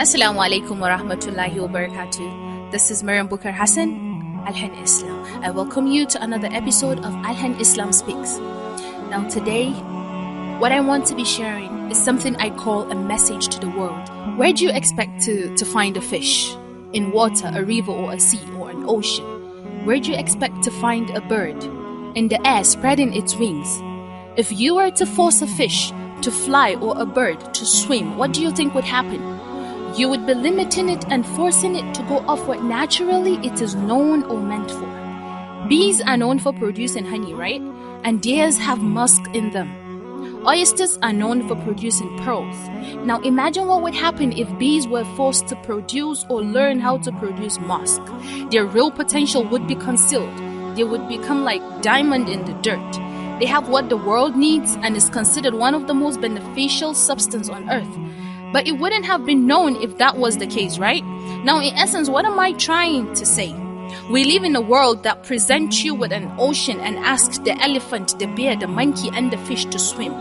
Assalamu alaikum wa rahmatullahi wa barakatuh. This is MARYAM BUKAR ALHAN Islam. I welcome you to another episode of ALHAN Islam Speaks. Now today, what I want to be sharing is something I call a message to the world. Where do you expect to find a fish? In water, a river or a sea or an ocean? Where do you expect to find a bird? In the air, spreading its wings. If you were to force a fish to fly or a bird to swim, what do you think would happen? You would be limiting it and forcing it to go off what naturally it is known or meant for. Bees are known for producing honey, right? And theirs have musk in them. Oysters are known for producing pearls. Now imagine what would happen if bees were forced to produce or learn how to produce musk. Their real potential would be concealed. They would become like diamond in the dirt. They have what the world needs and is considered one of the most beneficial substances on earth. But it wouldn't have been known if that was the case, right? Now, in essence, what am I trying to say? We live in a world that presents you with an ocean and asks the elephant, the bear, the monkey, and the fish to swim.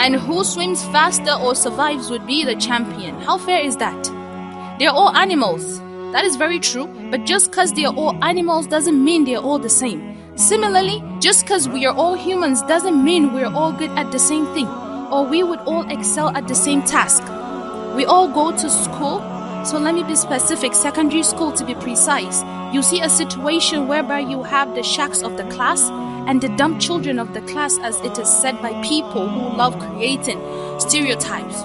And who swims faster or survives would be the champion. How fair is that? They're all animals. That is very true. But just because they are all animals doesn't mean they're all the same. Similarly, just because we are all humans doesn't mean we're all good at the same thing, or we would all excel at the same task. We all go to school, so let me be specific, secondary school to be precise. You see a situation whereby you have the shacks of the class and the dumb children of the class, as it is said by people who love creating stereotypes.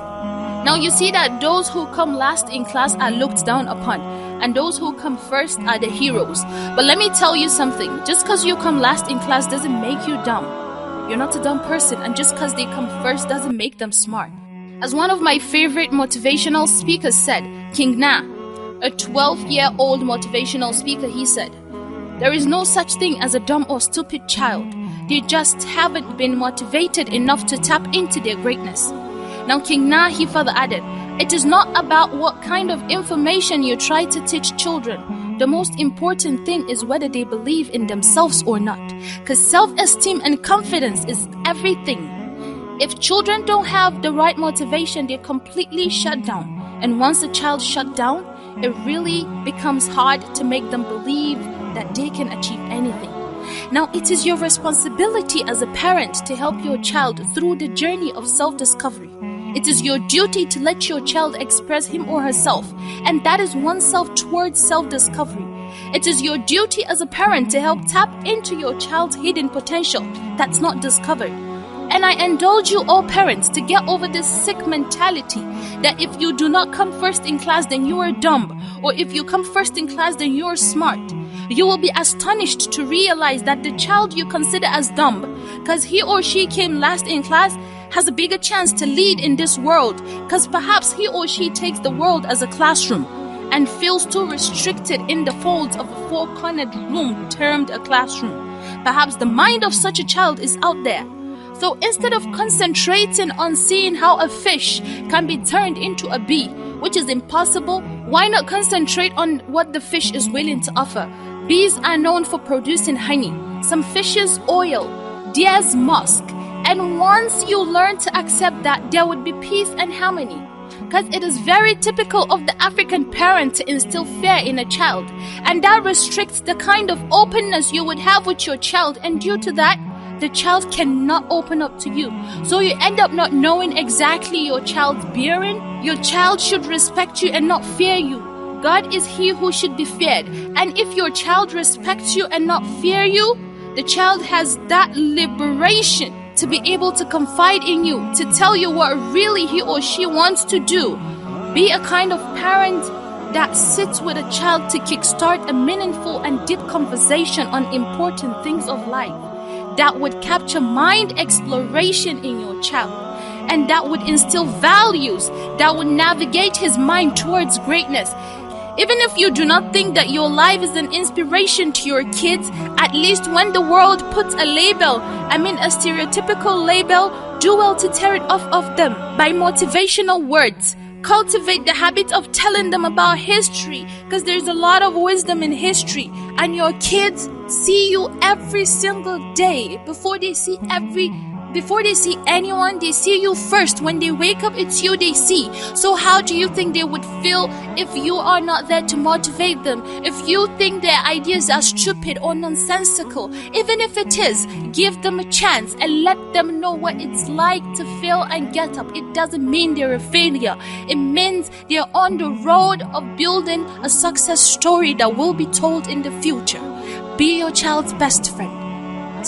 Now you see that those who come last in class are looked down upon, and those who come first are the heroes. But let me tell you something, just because you come last in class doesn't make you dumb. You're not a dumb person, and just because they come first doesn't make them smart. As one of my favorite motivational speakers said, King Na, a 12-year-old motivational speaker, he said, "There is no such thing as a dumb or stupid child. They just haven't been motivated enough to tap into their greatness." Now King Na, he further added, "It is not about what kind of information you try to teach children. The most important thing is whether they believe in themselves or not. Because self-esteem and confidence is everything. If children don't have the right motivation, they're completely shut down. And once a child shut down, it really becomes hard to make them believe that they can achieve anything. Now, it is your responsibility as a parent to help your child through the journey of self-discovery. It is your duty to let your child express him or herself, and that is oneself towards self-discovery. It is your duty as a parent to help tap into your child's hidden potential that's not discovered. And I indulge you all parents to get over this sick mentality that if you do not come first in class, then you are dumb, or if you come first in class, then you are smart. You will be astonished to realize that the child you consider as dumb, because he or she came last in class, has a bigger chance to lead in this world, because perhaps he or she takes the world as a classroom and feels too restricted in the folds of a four-cornered room termed a classroom. Perhaps the mind of such a child is out there. So instead of concentrating on seeing how a fish can be turned into a bee, which is impossible, why not concentrate on what the fish is willing to offer? Bees are known for producing honey, some fishes oil, theirs musk. And once you learn to accept that, there would be peace and harmony. Because it is very typical of the African parent to instill fear in a child. And that restricts the kind of openness you would have with your child. And due to that, the child cannot open up to you. So you end up not knowing exactly your child's bearing. Your child should respect you and not fear you. God is he who should be feared. And if your child respects you and not fear you, the child has that liberation to be able to confide in you, to tell you what really he or she wants to do. Be a kind of parent that sits with a child to kickstart a meaningful and deep conversation on important things of life that would capture mind exploration in your child, and that would instill values that would navigate his mind towards greatness. Even if you do not think that your life is an inspiration to your kids, at least when the world puts a label, a stereotypical label, do well to tear it off of them by motivational words. Cultivate the habit of telling them about history, because there's a lot of wisdom in history, and your kids see you every single day before they see every Before they see anyone, they see you first. When they wake up, it's you they see. So how do you think they would feel if you are not there to motivate them? If you think their ideas are stupid or nonsensical, even if it is, give them a chance and let them know what it's like to fail and get up. It doesn't mean they're a failure. It means they're on the road of building a success story that will be told in the future. Be your child's best friend.